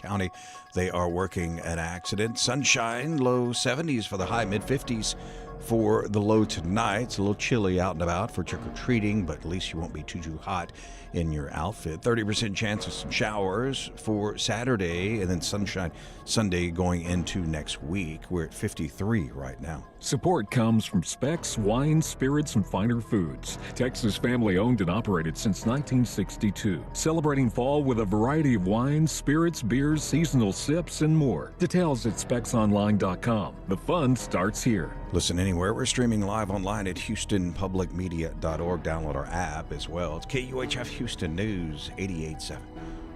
County. They are working an accident. Sunshine, low 70s for the high, mid-50s for the low tonight. It's a little chilly out and about for trick-or-treating, but at least you won't be too hot in your outfit. 30% chance of some showers for Saturday, and then sunshine Sunday going into next week. We're at 53 right now. Support comes from Specs Wine, Spirits, and Finer Foods. Texas family owned and operated since 1962. Celebrating fall with a variety of wines, spirits, beers, seasonal sips, and more. Details at specsonline.com. The fun starts here. Listen anywhere. We're streaming live online at HoustonPublicMedia.org. Download our app as well. It's KUHF Houston News 88.7.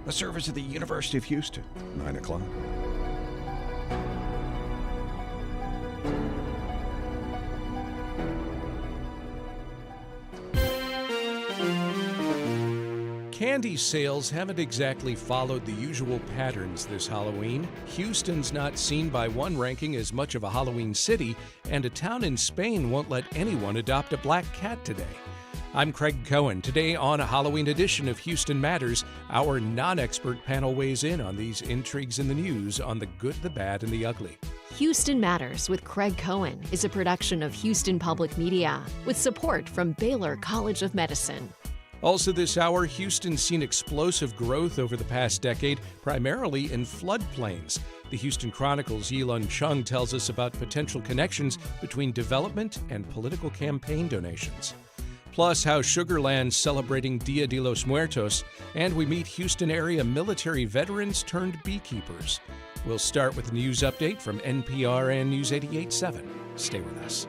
A service of the University of Houston. 9 o'clock. Candy sales haven't exactly followed the usual patterns this Halloween. Houston's not seen by one ranking as much of a Halloween city, and a town in Spain won't let anyone adopt a black cat today. I'm Craig Cohen. Today on a Halloween edition of Houston Matters, our non-expert panel weighs in on these intrigues in the news on the good, the bad, and the ugly. Houston Matters with Craig Cohen is a production of Houston Public Media with support from Baylor College of Medicine. Also this hour, Houston's seen explosive growth over the past decade, primarily in floodplains. The Houston Chronicle's Yilun Cheng tells us about potential connections between development and political campaign donations. Plus, how Sugarland's celebrating Dia de los Muertos, and we meet Houston area military veterans turned beekeepers. We'll start with a news update from NPR and News 88.7. Stay with us.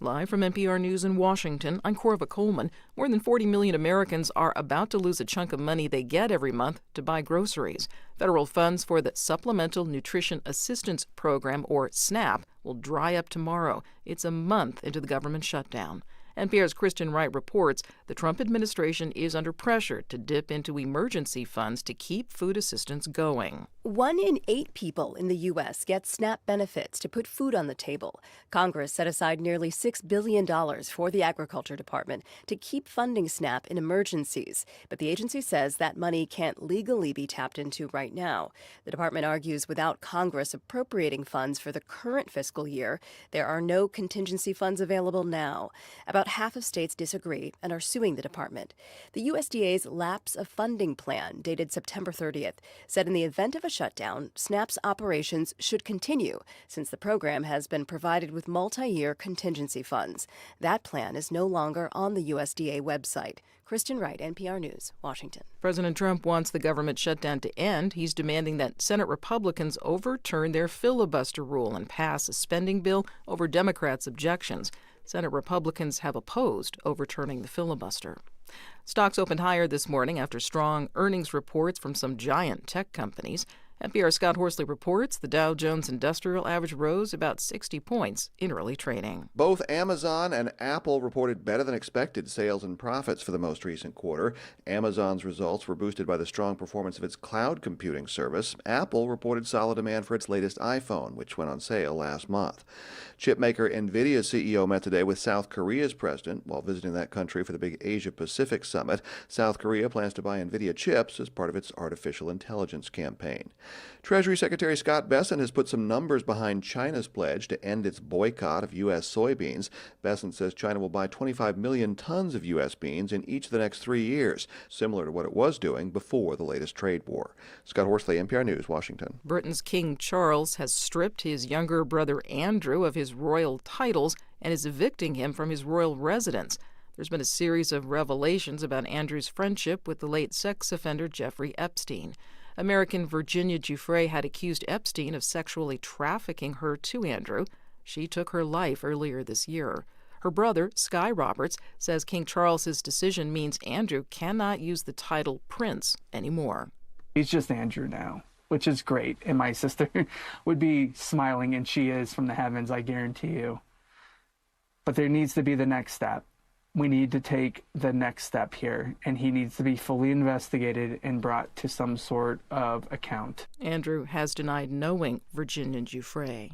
Live from NPR News in Washington, I'm Corva Coleman. More than 40 million Americans are about to lose a chunk of money they get every month to buy groceries. Federal funds for the Supplemental Nutrition Assistance Program, or SNAP, will dry up tomorrow. It's a month into the government shutdown. NPR's Kristen Wright reports the Trump administration is under pressure to dip into emergency funds to keep food assistance going. 1 in 8 people in the U.S. get SNAP benefits to put food on the table. Congress set aside nearly $6 billion for the Agriculture Department to keep funding SNAP in emergencies. But the agency says that money can't legally be tapped into right now. The department argues without Congress appropriating funds for the current fiscal year, there are no contingency funds available now. About half of states disagree and are suing the department. The USDA's lapse of funding plan, dated September 30th, said in the event of a shutdown, SNAP's operations should continue since the program has been provided with multi-year contingency funds. That plan is no longer on the USDA website. Kristen Wright, NPR News, Washington. President Trump wants the government shutdown to end. He's demanding that Senate Republicans overturn their filibuster rule and pass a spending bill over Democrats' objections. Senate Republicans have opposed overturning the filibuster. Stocks opened higher this morning after strong earnings reports from some giant tech companies. NPR's Scott Horsley reports the Dow Jones Industrial Average rose about 60 points in early trading. Both Amazon and Apple reported better than expected sales and profits for the most recent quarter. Amazon's results were boosted by the strong performance of its cloud computing service. Apple reported solid demand for its latest iPhone, which went on sale last month. Chipmaker NVIDIA CEO met today with South Korea's president while visiting that country for the big Asia-Pacific summit. South Korea plans to buy NVIDIA chips as part of its artificial intelligence campaign. Treasury Secretary Scott Bessent has put some numbers behind China's pledge to end its boycott of U.S. soybeans. Bessent says China will buy 25 million tons of U.S. beans in each of the next 3 years, similar to what it was doing before the latest trade war. Scott Horsley, NPR News, Washington. Britain's King Charles has stripped his younger brother Andrew of his royal titles and is evicting him from his royal residence. There's been a series of revelations about Andrew's friendship with the late sex offender Jeffrey Epstein. American Virginia Giuffre had accused Epstein of sexually trafficking her to Andrew. She took her life earlier this year. Her brother, Sky Roberts, says King Charles's decision means Andrew cannot use the title Prince anymore. He's just Andrew now, which is great. And my sister would be smiling, and she is from the heavens, I guarantee you. But there needs to be the next step. We need to take the next step here, and he needs to be fully investigated and brought to some sort of account. Andrew has denied knowing Virginia Giuffre.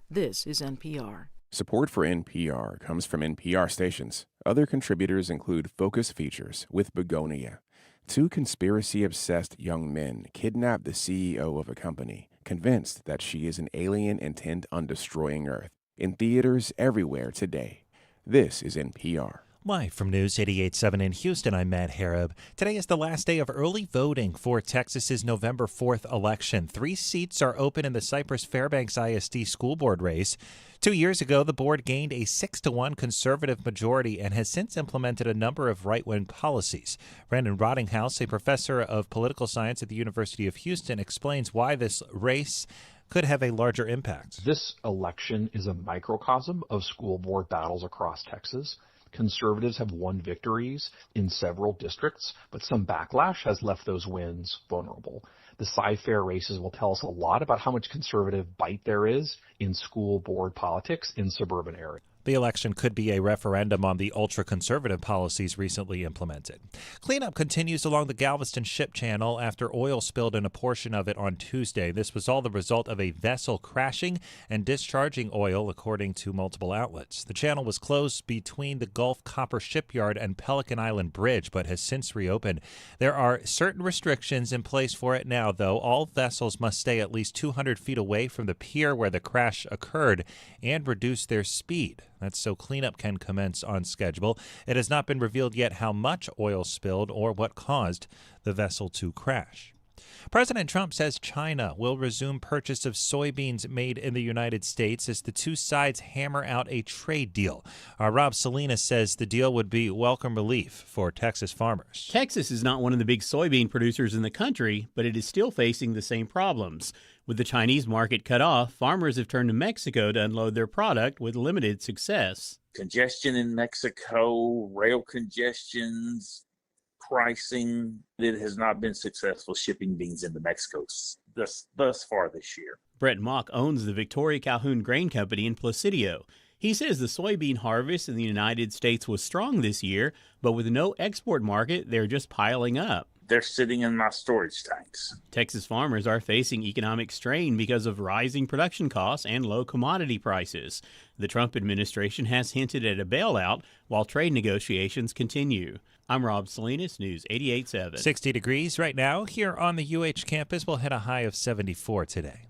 This is NPR. Support for NPR comes from NPR stations, Other contributors include Focus Features with Begonia. Two conspiracy-obsessed young men kidnap the CEO of a company, convinced that she is an alien intent on destroying Earth. In theaters everywhere today. This is NPR. Live from News 88.7 in Houston, I'm Matt Harab. Today is the last day of early voting for Texas's November 4th election. 3 seats are open in the Cypress Fairbanks ISD school board race. 2 years ago, the board gained a 6-1 conservative majority and has since implemented a number of right-wing policies. Brandon Rottinghouse, a professor of political science at the University of Houston, explains why this race could have a larger impact. This election is a microcosm of school board battles across Texas. Conservatives have won victories in several districts, but some backlash has left those wins vulnerable. The Cy-Fair races will tell us a lot about how much conservative bite there is in school board politics in suburban areas. The election could be a referendum on the ultra-conservative policies recently implemented. Cleanup continues along the Galveston Ship Channel after oil spilled in a portion of it on Tuesday. This was all the result of a vessel crashing and discharging oil, according to multiple outlets. The channel was closed between the Gulf Copper Shipyard and Pelican Island Bridge, but has since reopened. There are certain restrictions in place for it now, though. All vessels must stay at least 200 feet away from the pier where the crash occurred and reduce their speed. That's so cleanup can commence on schedule. It has not been revealed yet how much oil spilled or what caused the vessel to crash. President Trump says China will resume purchase of soybeans made in the United States as the two sides hammer out a trade deal. Our Rob Salinas says the deal would be welcome relief for Texas farmers. Texas is not one of the big soybean producers in the country, but it is still facing the same problems. With the Chinese market cut off, farmers have turned to Mexico to unload their product with limited success. Congestion in Mexico, rail congestions, pricing. It has not been successful shipping beans into Mexico thus far this year. Brett Mock owns the Victoria Calhoun Grain Company in Placidio. He says the soybean harvest in the United States was strong this year, but with no export market, they're just piling up. They're sitting in my storage tanks. Texas farmers are facing economic strain because of rising production costs and low commodity prices. The Trump administration has hinted at a bailout while trade negotiations continue. I'm Rob Salinas, News 88.7. 60 degrees right now here on the UH campus. We'll hit a high of 74 today.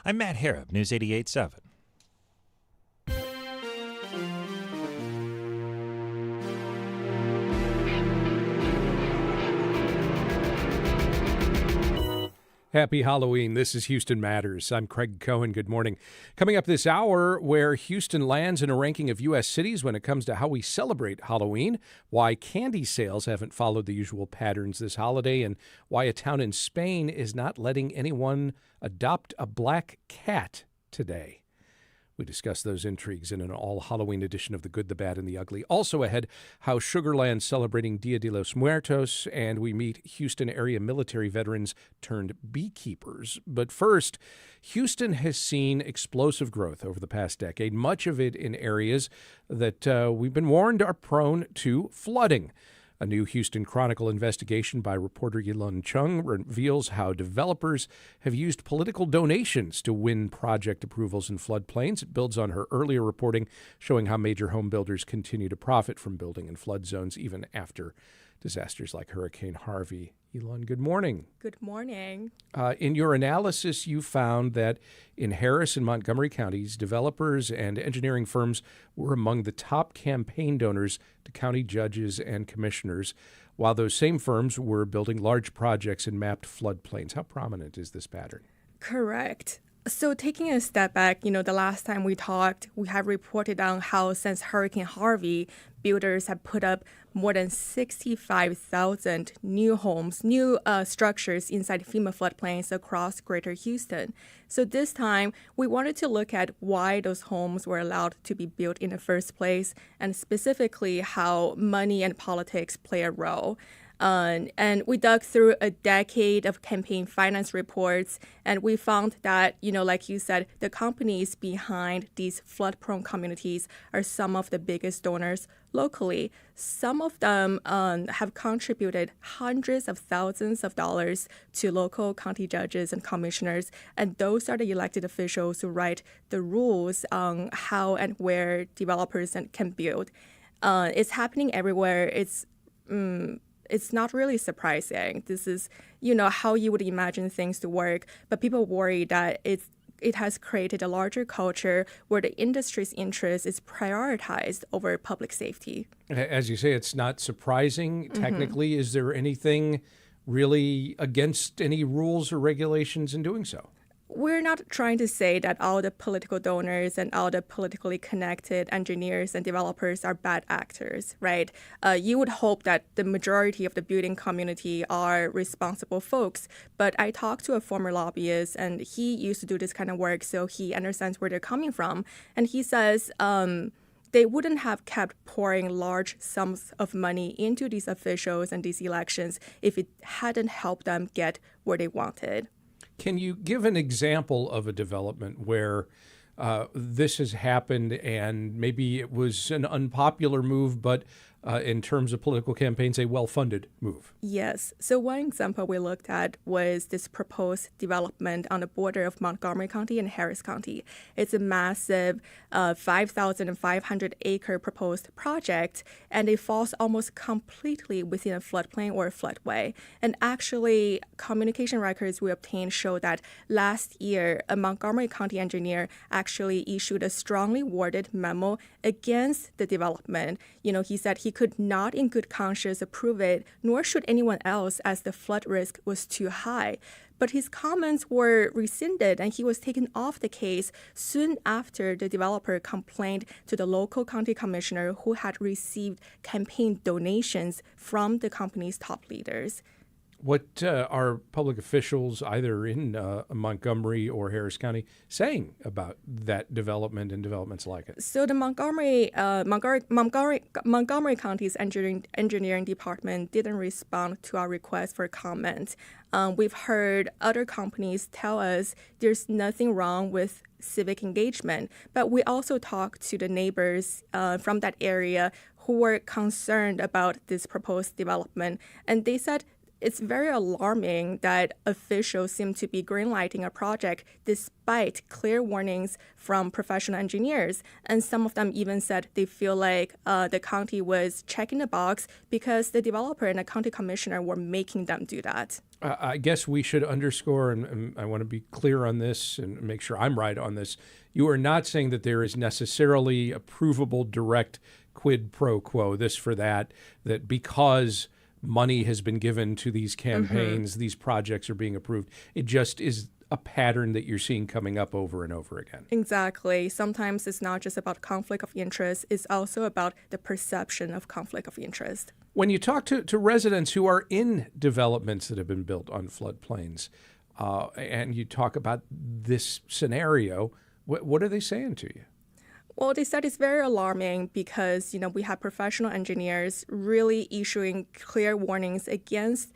I'm Matt Harab, News 88.7. Happy Halloween. This is Houston Matters. I'm Craig Cohen. Good morning. Coming up this hour, where Houston lands in a ranking of U.S. cities when it comes to how we celebrate Halloween, why candy sales haven't followed the usual patterns this holiday, and why a town in Spain is not letting anyone adopt a black cat today. We discuss those intrigues in an all-Halloween edition of The Good, the Bad, and the Ugly. Also ahead, how Sugarland's celebrating Dia de los Muertos, and we meet Houston area military veterans turned beekeepers. But first, Houston has seen explosive growth over the past decade, much of it in areas that we've been warned are prone to flooding. A new Houston Chronicle investigation by reporter Yilun Cheng reveals how developers have used political donations to win project approvals in floodplains. It builds on her earlier reporting showing how major home builders continue to profit from building in flood zones even after disasters like Hurricane Harvey. Yilun, good morning. Good morning. In your analysis, you found that in Harris and Montgomery counties, developers and engineering firms were among the top campaign donors to county judges and commissioners, while those same firms were building large projects in mapped floodplains. How prominent is this pattern? Correct. So taking a step back, the last time we talked, we have reported on how since Hurricane Harvey, builders have put up more than 65,000 new homes, new structures inside FEMA floodplains across Greater Houston. So this time, we wanted to look at why those homes were allowed to be built in the first place, and specifically how money and politics play a role. And we dug through a decade of campaign finance reports, and we found that, like you said, the companies behind these flood-prone communities are some of the biggest donors locally. Some of them have contributed hundreds of thousands of dollars to local county judges and commissioners, and those are the elected officials who write the rules on how and where developers can build. It's happening everywhere. It's not really surprising. This is, how you would imagine things to work, but people worry that it has created a larger culture where the industry's interest is prioritized over public safety. As you say, it's not surprising. Technically, is there anything really against any rules or regulations in doing so? We're not trying to say that all the political donors and all the politically connected engineers and developers are bad actors, right? You would hope that the majority of the building community are responsible folks, but I talked to a former lobbyist and he used to do this kind of work, so he understands where they're coming from. And he says they wouldn't have kept pouring large sums of money into these officials and these elections if it hadn't helped them get where they wanted. Can you give an example of a development where this has happened and maybe it was an unpopular move, but in terms of political campaigns, a well-funded move? Yes. So one example we looked at was this proposed development on the border of Montgomery County and Harris County. It's a massive 5,500-acre proposed project, and it falls almost completely within a floodplain or a floodway. And actually, communication records we obtained show that last year, a Montgomery County engineer actually issued a strongly worded memo against the development. He said he could not in good conscience approve it, nor should anyone else, as the flood risk was too high. But his comments were rescinded and he was taken off the case soon after the developer complained to the local county commissioner who had received campaign donations from the company's top leaders. What are public officials, either in Montgomery or Harris County, saying about that development and developments like it? So the Montgomery County's engineering department didn't respond to our request for comment. We've heard other companies tell us there's nothing wrong with civic engagement, but we also talked to the neighbors from that area who were concerned about this proposed development, and they said it's very alarming that officials seem to be greenlighting a project despite clear warnings from professional engineers. And some of them even said they feel like the county was checking the box because the developer and the county commissioner were making them do that. I guess we should underscore, and I want to be clear on this and make sure I'm right on this. You are not saying that there is necessarily a provable direct quid pro quo, this for that because money has been given to these campaigns, these projects are being approved. It just is a pattern that you're seeing coming up over and over again. Exactly. Sometimes it's not just about conflict of interest, it's also about the perception of conflict of interest. When you talk to residents who are in developments that have been built on floodplains, and you talk about this scenario, what are they saying to you? Well, they said it's very alarming because, we have professional engineers really issuing clear warnings against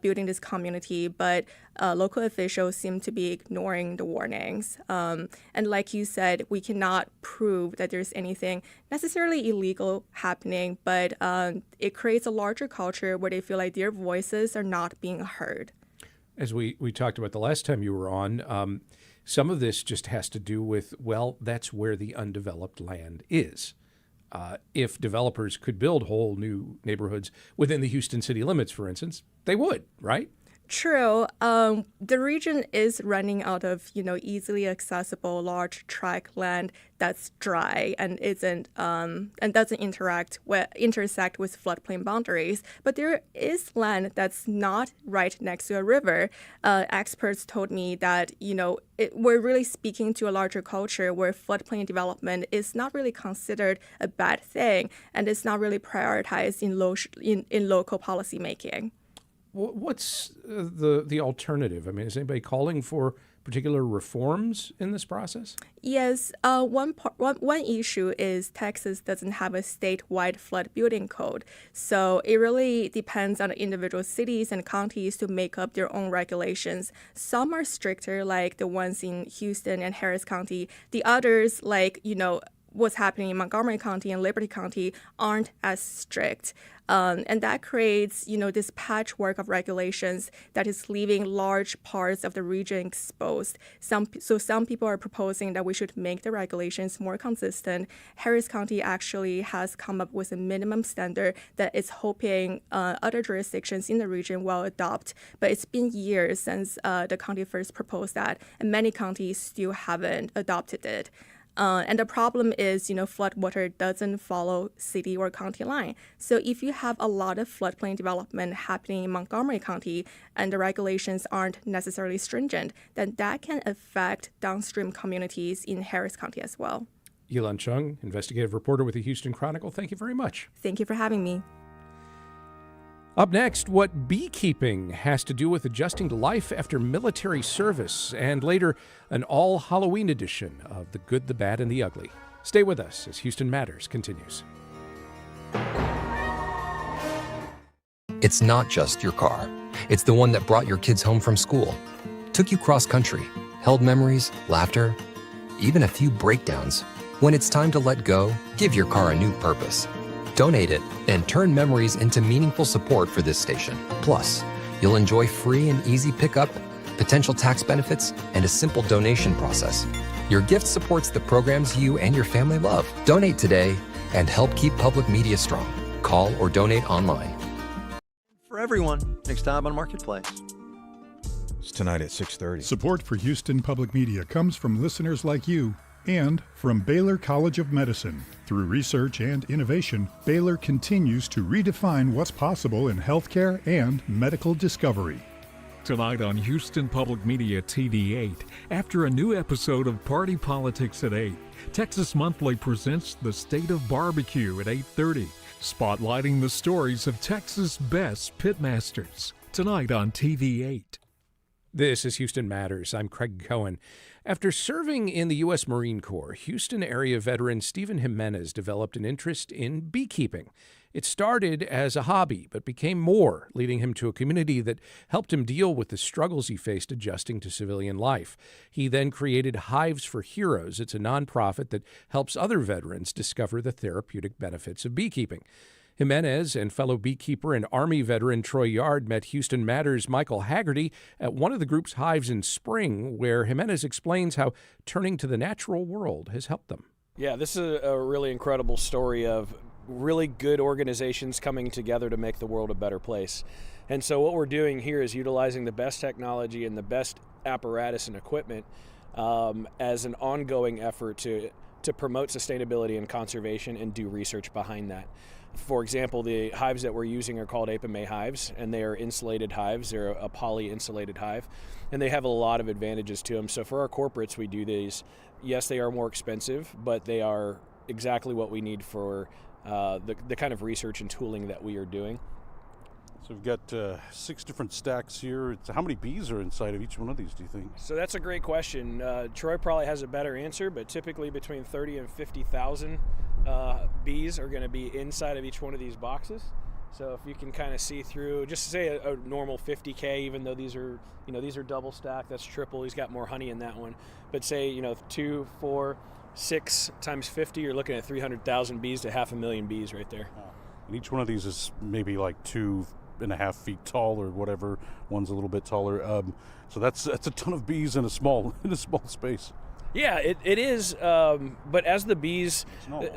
building this community, but local officials seem to be ignoring the warnings. And like you said, we cannot prove that there's anything necessarily illegal happening, but it creates a larger culture where they feel like their voices are not being heard. As we talked about the last time you were on, some of this just has to do with, that's where the undeveloped land is. If developers could build whole new neighborhoods within the Houston city limits, for instance, they would, right? True. The region is running out of, easily accessible large tract land that's dry and isn't and doesn't intersect with floodplain boundaries. But there is land that's not right next to a river. Experts told me that we're really speaking to a larger culture where floodplain development is not really considered a bad thing and it's not really prioritized in local policy making. What's the alternative? I mean, is anybody calling for particular reforms in this process? Yes. One issue is Texas doesn't have a statewide flood building code. So it really depends on the individual cities and counties to make up their own regulations. Some are stricter, like the ones in Houston and Harris County. The others, like, what's happening in Montgomery County and Liberty County, aren't as strict. And that creates, this patchwork of regulations that is leaving large parts of the region exposed. Some people are proposing that we should make the regulations more consistent. Harris County actually has come up with a minimum standard that it's hoping other jurisdictions in the region will adopt. But it's been years since the county first proposed that, and many counties still haven't adopted it. And the problem is, floodwater doesn't follow city or county line. So if you have a lot of floodplain development happening in Montgomery County and the regulations aren't necessarily stringent, then that can affect downstream communities in Harris County as well. Yilun Cheng, investigative reporter with the Houston Chronicle, thank you very much. Thank you for having me. Up next, what beekeeping has to do with adjusting to life after military service, and later, an all-Halloween edition of The Good, the Bad, and the Ugly. Stay with us as Houston Matters continues. It's not just your car. It's the one that brought your kids home from school, took you cross-country, held memories, laughter, even a few breakdowns. When it's time to let go, give your car a new purpose. Donate it and turn memories into meaningful support for this station. Plus, you'll enjoy free and easy pickup, potential tax benefits, and a simple donation process. Your gift supports the programs you and your family love. Donate today and help keep public media strong. Call or donate online. For everyone, next time on Marketplace. It's tonight at 6:30. Support for Houston Public Media comes from listeners like you and from Baylor College of Medicine. Through research and innovation, Baylor continues to redefine what's possible in healthcare and medical discovery. Tonight on Houston Public Media TV8, after a new episode of Party Politics at 8, Texas Monthly presents The State of Barbecue at 8:30, spotlighting the stories of Texas' best pitmasters. Tonight on TV8. This is Houston Matters. I'm Craig Cohen. After serving in the U.S. Marine Corps, Houston area veteran Stephen Jimenez developed an interest in beekeeping. It started as a hobby, but became more, leading him to a community that helped him deal with the struggles he faced adjusting to civilian life. He then created Hives for Heroes. It's a nonprofit that helps other veterans discover the therapeutic benefits of beekeeping. Jimenez and fellow beekeeper and Army veteran Troy Yard met Houston Matters' Michael Haggerty at one of the group's hives in spring, where Jimenez explains how turning to the natural world has helped them. Yeah, this is a really incredible story of really good organizations coming together to make the world a better place. And so what we're doing here is utilizing the best technology and the best apparatus and equipment as an ongoing effort to promote sustainability and conservation and do research behind that. For example, the hives that we're using are called April May hives, and they are insulated hives. They're a poly-insulated hive, and they have a lot of advantages to them. So for our corporates, we do these. Yes, they are more expensive, but they are exactly what we need for the kind of research and tooling that we are doing. So we've got 6 different stacks here. How many bees are inside of each one of these, do you think? So that's a great question. Troy probably has a better answer, but typically between 30 and 50,000 bees are going to be inside of each one of these boxes. So if you can kind of see through, just say a normal 50K, even though these are double stacked, that's triple. He's got more honey in that one. But say 2, 4, 6 times 50, you're looking at 300,000 bees to 500,000 bees right there. And each one of these is maybe like 2.5 feet tall or whatever. One's a little bit taller. So that's a ton of bees in a small space. Yeah, it is. But as the bees,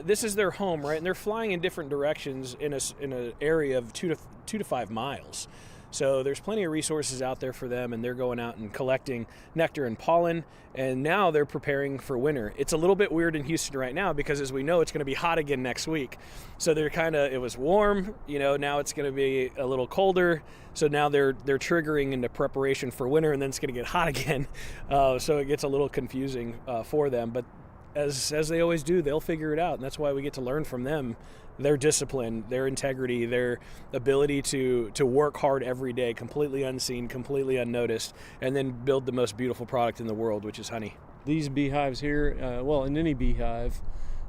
this is their home, right? And they're flying in different directions in an area of 2 to 5 miles. So there's plenty of resources out there for them, and they're going out and collecting nectar and pollen, and now they're preparing for winter. It's a little bit weird in Houston right now because, as we know, it's going to be hot again next week. So it was warm, now it's going to be a little colder. So now they're triggering into preparation for winter, and then it's going to get hot again. So it gets a little confusing for them, but as they always do, they'll figure it out, and that's why we get to learn from them. Their discipline, their integrity, their ability to work hard every day, completely unseen, completely unnoticed, and then build the most beautiful product in the world, which is honey. These beehives here, in any beehive,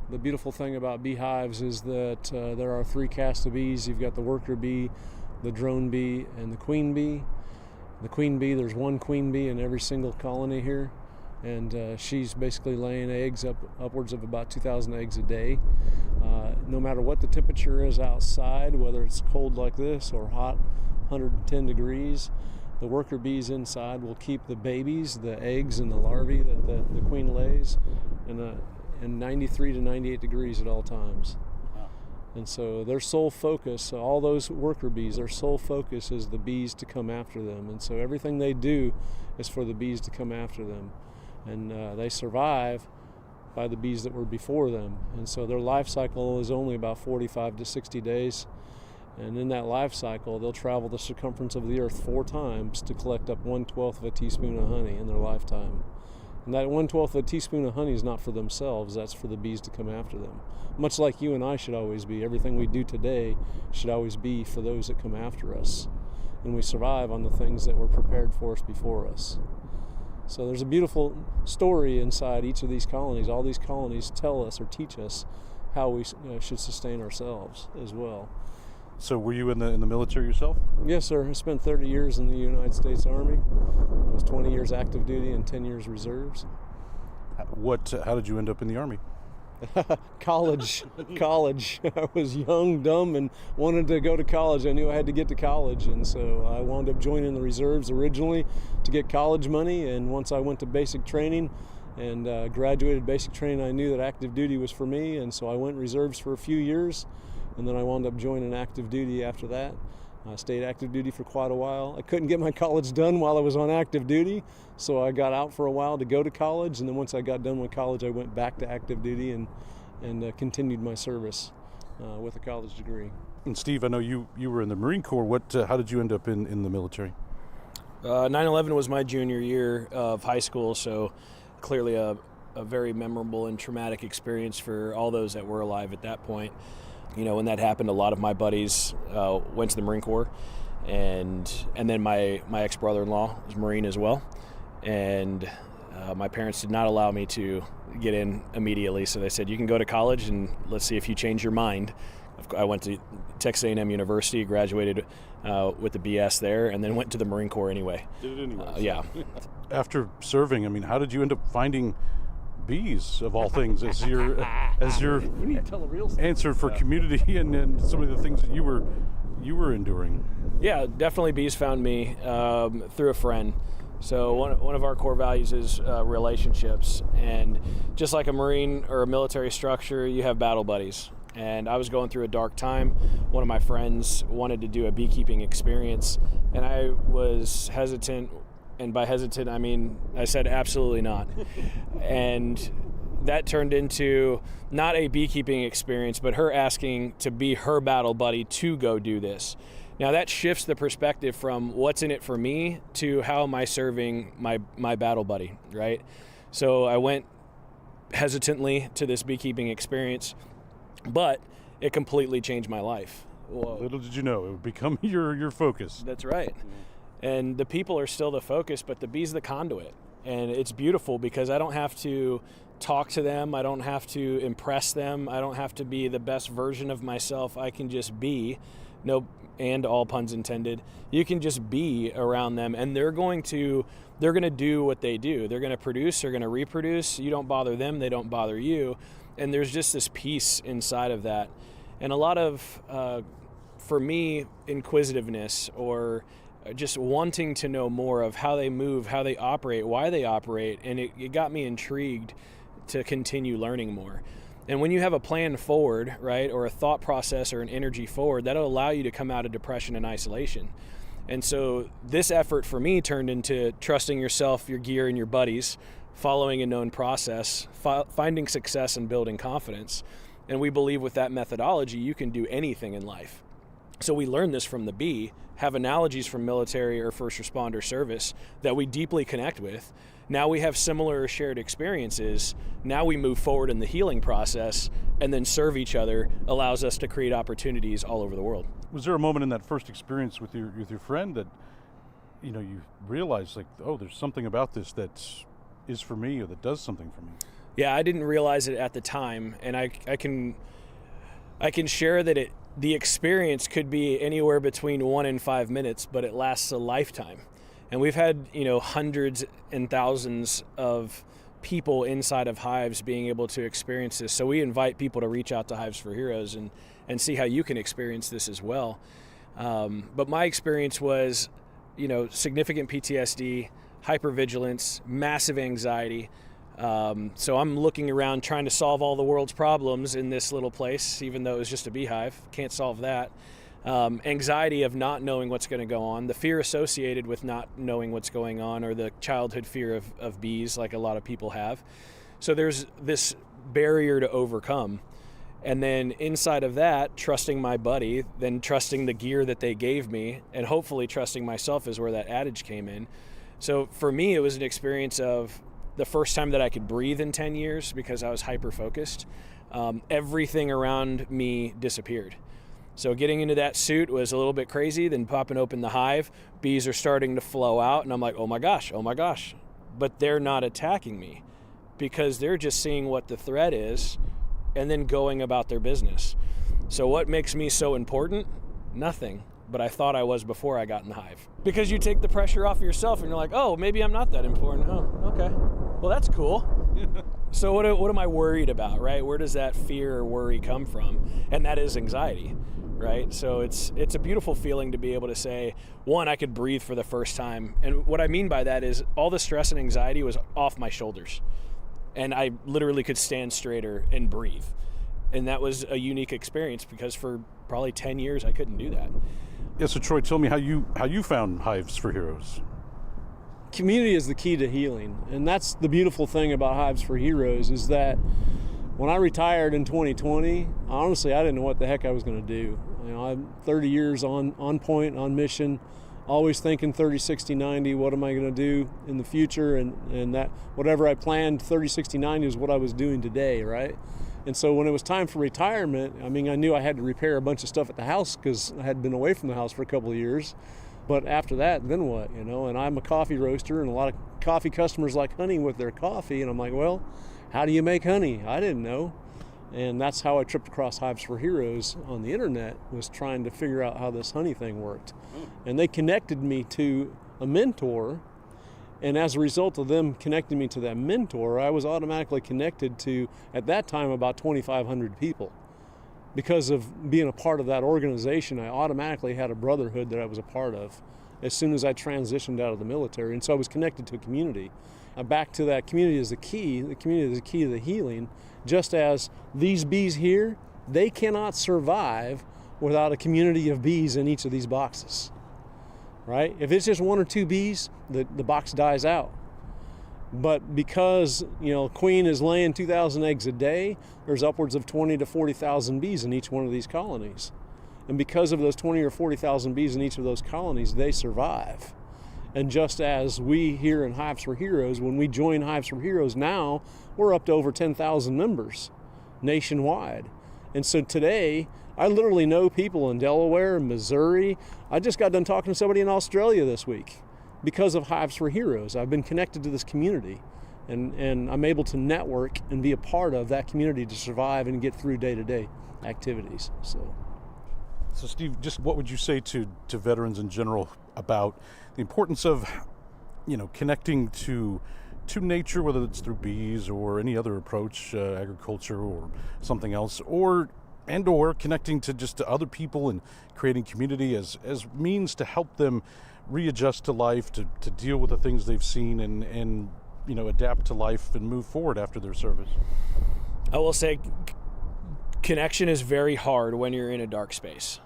the beautiful thing about beehives is that there are 3 castes of bees. You've got the worker bee, the drone bee, and the queen bee. The queen bee, there's 1 queen bee in every single colony here, and she's basically laying eggs upwards of about 2,000 eggs a day. no matter what the temperature is outside, whether it's cold like this or hot 110 degrees, the worker bees inside will keep the babies, the eggs and the larvae that the queen lays in 93 to 98 degrees at all times. And so their sole focus, all those worker bees, their sole focus is the bees to come after them. And so everything they do is for the bees to come after them. And they survive by the bees that were before them. And so their life cycle is only about 45 to 60 days. And in that life cycle, they'll travel the circumference of the earth 4 times to collect up 1/12 of a teaspoon of honey in their lifetime. And that 1/12 of a teaspoon of honey is not for themselves, that's for the bees to come after them. Much like you and I should always be. Everything we do today should always be for those that come after us. And we survive on the things that were prepared for us before us. So there's a beautiful story inside each of these colonies. All these colonies tell us or teach us how we should sustain ourselves as well. So were you in the military yourself? Yes, sir. I spent 30 years in the United States Army. I was 20 years active duty and 10 years reserves. How did you end up in the Army? College. I was young, dumb, and wanted to go to college. I knew I had to get to college, and so I wound up joining the reserves originally to get college money. And once I went to basic training and graduated basic training, I knew that active duty was for me, and so I went reserves for a few years, and then I wound up joining active duty after that. I stayed active duty for quite a while. I couldn't get my college done while I was on active duty, so I got out for a while to go to college, and then once I got done with college, I went back to active duty and continued my service with a college degree. And Steve, I know you were in the Marine Corps. How did you end up in the military? 9/11 was my junior year of high school, so clearly a very memorable and traumatic experience for all those that were alive at that point. You know, when that happened, a lot of my buddies went to the Marine Corps, and then my ex-brother-in-law was Marine as well, and my parents did not allow me to get in immediately, so they said, you can go to college and let's see if you change your mind. I went to Texas A&M University, graduated with the BS there, and then went to the Marine Corps anyway. Did it anyway. Yeah. After serving, I mean, how did you end up finding bees of all things as your answer for community and some of the things that you were enduring? Yeah, definitely bees found me through a friend. So one of our core values is relationships, and just like a Marine or a military structure, you have battle buddies. And I was going through a dark time. One of my friends wanted to do a beekeeping experience, and I was hesitant. And by hesitant, I mean, I said absolutely not. And that turned into not a beekeeping experience, but her asking to be her battle buddy to go do this. Now that shifts the perspective from what's in it for me to how am I serving my battle buddy, right? So I went hesitantly to this beekeeping experience, but it completely changed my life. Whoa. Little did you know, it would become your focus. That's right. And the people are still the focus, but the bee's the conduit. And it's beautiful because I don't have to talk to them. I don't have to impress them. I don't have to be the best version of myself. I can just be, and all puns intended, you can just be around them, and they're going to do what they do. They're going to produce, they're going to reproduce. You don't bother them, they don't bother you. And there's just this peace inside of that. And a lot of, for me, inquisitiveness or just wanting to know more of how they move, how they operate, why they operate, and it got me intrigued to continue learning more. And when you have a plan forward, right, or a thought process or an energy forward, that'll allow you to come out of depression and isolation. And so this effort for me turned into trusting yourself, your gear, and your buddies, following a known process, finding success and building confidence. And we believe with that methodology, you can do anything in life. So we learned this from the bee, have analogies from military or first responder service that we deeply connect with. Now we have similar shared experiences. Now we move forward in the healing process, and then serve each other allows us to create opportunities all over the world. Was there a moment in that first experience with your friend that you realized, like, oh, there's something about this that is for me, or that does something for me? Yeah, I didn't realize it at the time, and I can share that the experience could be anywhere between 1 and 5 minutes, but it lasts a lifetime. And we've had, hundreds and thousands of people inside of Hives being able to experience this. So we invite people to reach out to Hives for Heroes and see how you can experience this as well. But my experience was, significant PTSD, hypervigilance, massive anxiety. So I'm looking around trying to solve all the world's problems in this little place, even though it was just a beehive. Can't solve that. Anxiety of not knowing what's going to go on, the fear associated with not knowing what's going on, or the childhood fear of bees, like a lot of people have. So there's this barrier to overcome. And then inside of that, trusting my buddy, then trusting the gear that they gave me, and hopefully trusting myself is where that adage came in. So for me, it was an experience of the first time that I could breathe in 10 years because I was hyper-focused. Everything around me disappeared. So getting into that suit was a little bit crazy, then popping open the hive, bees are starting to flow out, and I'm like, oh my gosh. But they're not attacking me because they're just seeing what the threat is and then going about their business. So what makes me so important? Nothing. But I thought I was before I got in the hive. Because you take the pressure off yourself and you're like, oh, maybe I'm not that important. Oh, okay. Well, that's cool. So what am I worried about, right? Where does that fear or worry come from? And that is anxiety, right? So it's a beautiful feeling to be able to say, one, I could breathe for the first time. And what I mean by that is all the stress and anxiety was off my shoulders. And I literally could stand straighter and breathe. And that was a unique experience because for probably 10 years I couldn't do that. Yeah, so Troy, tell me how you found Hives for Heroes. Community is the key to healing, and that's the beautiful thing about Hives for Heroes is that when I retired in 2020, honestly, I didn't know what the heck I was going to do. I'm 30 years on point, on mission, always thinking 30, 60, 90, what am I going to do in the future? And that whatever I planned 30, 60, 90 is what I was doing today, right? And so when it was time for retirement, I knew I had to repair a bunch of stuff at the house because I had been away from the house for a couple of years. But after that, then what, And I'm a coffee roaster, and a lot of coffee customers like honey with their coffee. And I'm like, well, how do you make honey? I didn't know. And that's how I tripped across Hives for Heroes on the internet, was trying to figure out how this honey thing worked. And they connected me to a mentor. And as a result of them connecting me to that mentor, I was automatically connected to, at that time, about 2,500 people. Because of being a part of that organization, I automatically had a brotherhood that I was a part of as soon as I transitioned out of the military. And so I was connected to a community. Back to that community is the key. The community is the key to the healing. Just as these bees here, they cannot survive without a community of bees in each of these boxes. Right? If it's just one or two bees, the box dies out. But because, queen is laying 2,000 eggs a day, there's upwards of 20 to 40,000 bees in each one of these colonies. And because of those 20 or 40,000 bees in each of those colonies, they survive. And just as we here in Hives for Heroes, when we join Hives for Heroes now, we're up to over 10,000 members nationwide. And so today, I literally know people in Delaware, Missouri. I just got done talking to somebody in Australia this week because of Hives for Heroes. I've been connected to this community, and I'm able to network and be a part of that community to survive and get through day-to-day activities. So Steve, just what would you say to veterans in general about the importance of, connecting to nature, whether it's through bees or any other approach, agriculture or something else, or connecting to other people and creating community as means to help them readjust to life, to deal with the things they've seen and adapt to life and move forward after their service? I will say connection is very hard when you're in a dark space.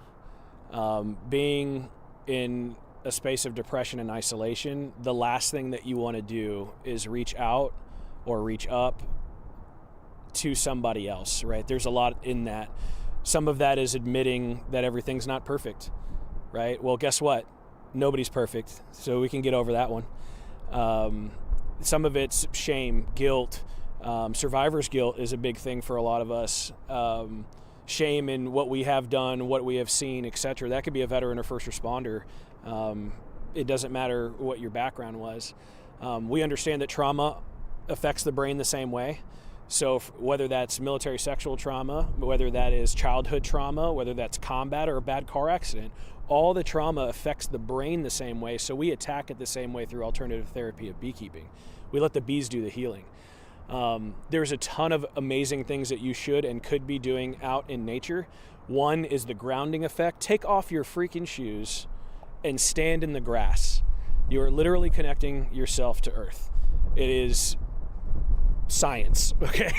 Being in a space of depression and isolation, the last thing that you want to do is reach out or reach up to somebody else, right? There's a lot in that. Some of that is admitting that everything's not perfect, right? Well, guess what? Nobody's perfect, so we can get over that one. Some of it's shame, guilt. Survivor's guilt is a big thing for a lot of us. Shame in what we have done, what we have seen, etc. That could be a veteran or first responder. It doesn't matter what your background was. We understand that trauma affects the brain the same way. So whether that's military sexual trauma, whether that is childhood trauma, whether that's combat or a bad car accident, all the trauma affects the brain the same way. So we attack it the same way through alternative therapy of beekeeping. We let the bees do the healing. There's a ton of amazing things that you should and could be doing out in nature. One is the grounding effect. Take off your freaking shoes and stand in the grass. You are literally connecting yourself to Earth. It is science, okay?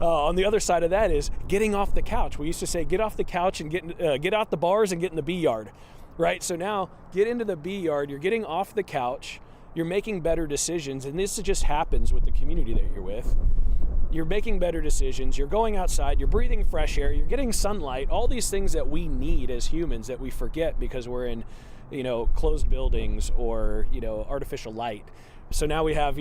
On the other side of that is getting off the couch. We used to say, get off the couch and get out the bars and get in the bee yard, right? So now get into the bee yard. You're getting off the couch. You're making better decisions, and this just happens with the community that you're with. You're making better decisions. You're going outside. You're breathing fresh air. You're getting sunlight. All these things that we need as humans that we forget because we're in, closed buildings or, artificial light. So now we have,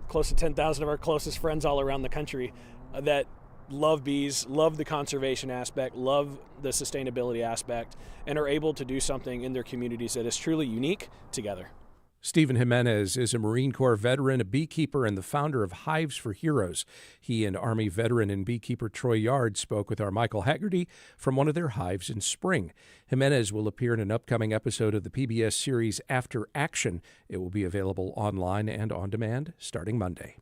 close to 10,000 of our closest friends all around the country that love bees, love the conservation aspect, love the sustainability aspect, and are able to do something in their communities that is truly unique together. Stephen Jimenez is a Marine Corps veteran, a beekeeper, and the founder of Hives for Heroes. He and Army veteran and beekeeper Troy Yard spoke with our Michael Haggerty from one of their hives in spring. Jimenez will appear in an upcoming episode of the PBS series After Action. It will be available online and on demand starting Monday.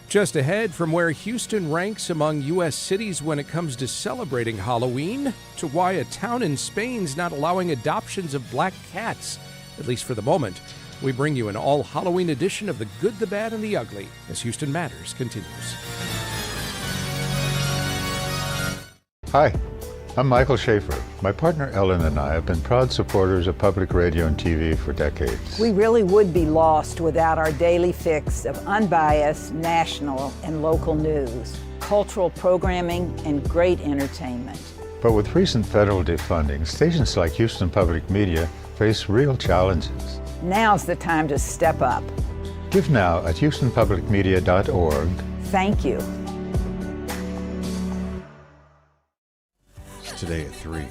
Just ahead, from where Houston ranks among U.S. cities when it comes to celebrating Halloween, to why a town in Spain's not allowing adoptions of black cats, at least for the moment. We bring you an all-Halloween edition of The Good, the Bad, and the Ugly as Houston Matters continues. Hi, I'm Michael Schaefer. My partner Ellen and I have been proud supporters of public radio and TV for decades. We really would be lost without our daily fix of unbiased national and local news, cultural programming, and great entertainment. But with recent federal defunding, stations like Houston Public Media face real challenges. Now's the time to step up. Give now at houstonpublicmedia.org. Thank you. Today at 3.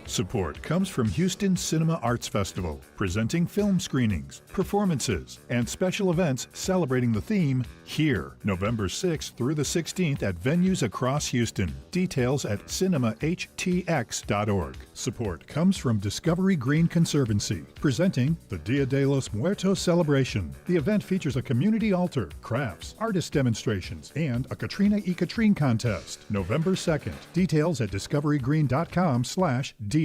Support comes from Houston Cinema Arts Festival, presenting film screenings, performances, and special events celebrating the theme Here, November 6th through the 16th at venues across Houston. Details at cinemahtx.org. Support comes from Discovery Green Conservancy, presenting the Dia de los Muertos celebration. The event features a community altar, crafts, artist demonstrations, and a Katrina y Katrine contest. November 2nd. Details at discoverygreen.com/dia.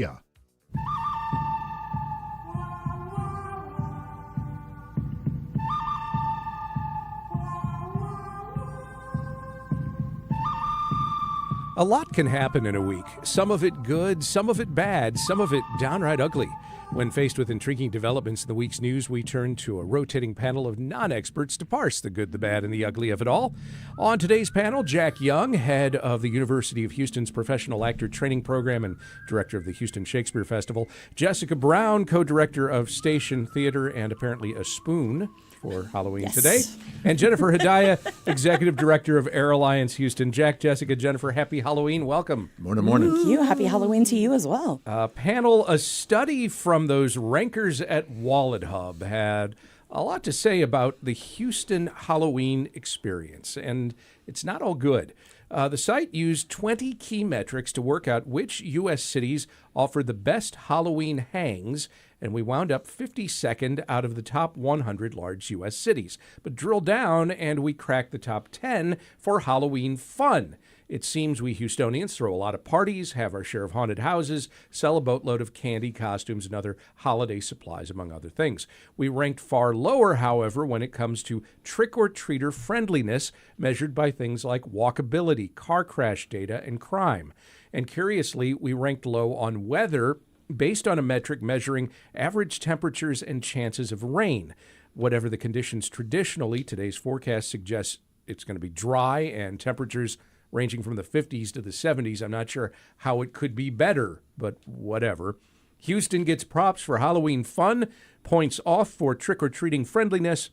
A lot can happen in a week. Some of it good, some of it bad, some of it downright ugly. When faced with intriguing developments in the week's news, we turn to a rotating panel of non-experts to parse the good, the bad, and the ugly of it all. On today's panel, Jack Young, head of the University of Houston's Professional Actor Training Program and director of the Houston Shakespeare Festival. Jessica Brown, co-director of Station Theater and apparently a spoon for Halloween today. And Jennifer Hadayia, executive director of Air Alliance Houston. Jack, Jessica, Jennifer, happy Halloween. Welcome. Morning. Thank you. Happy Halloween to you as well. Panel, a study from those rankers at Wallet Hub had a lot to say about the Houston Halloween experience, and it's not all good. The site used 20 key metrics to work out which U.S. cities offer the best Halloween hangs, and we wound up 52nd out of the top 100 large U.S. cities. But drill down, and we cracked the top 10 for Halloween fun. It seems we Houstonians throw a lot of parties, have our share of haunted houses, sell a boatload of candy, costumes, and other holiday supplies, among other things. We ranked far lower, however, when it comes to trick-or-treater friendliness, measured by things like walkability, car crash data, and crime. And curiously, we ranked low on weather, based on a metric measuring average temperatures and chances of rain. Whatever the conditions traditionally, today's forecast suggests it's going to be dry and temperatures ranging from the 50s to the 70s. I'm not sure how it could be better, but whatever. Houston gets props for Halloween fun, points off for trick-or-treating friendliness,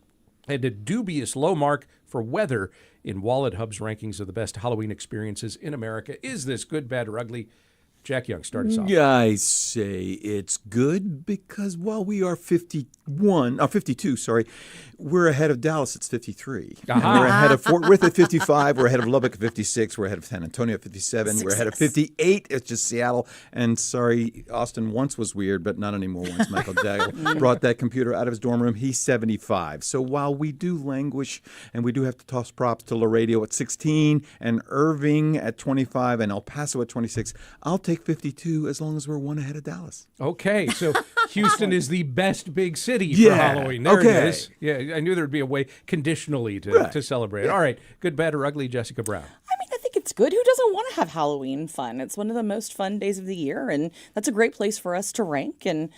and a dubious low mark for weather in Wallet Hub's rankings of the best Halloween experiences in America. Is this good, bad, or ugly? Jack Young, start us off. I say it's good because while we are 52, we're ahead of Dallas. It's 53. And we're ahead of Fort Worth at 55. We're ahead of Lubbock at 56. We're ahead of San Antonio at 57. Success. We're ahead of 58. It's just Seattle. And sorry, Austin once was weird, but not anymore. Once Michael Jagger brought that computer out of his dorm room, he's 75. So while we do languish and we do have to toss props to Laredo at 16 and Irving at 25 and El Paso at 26, I'll take 52 as long as we're one ahead of Dallas. Okay, so Houston is the best big city for Halloween. There it is. Yeah, I knew there'd be a way conditionally to celebrate. All right, good, bad, or ugly, Jessica Brown. I think it's good. Who doesn't want to have Halloween fun? It's one of the most fun days of the year, and that's a great place for us to rank. And,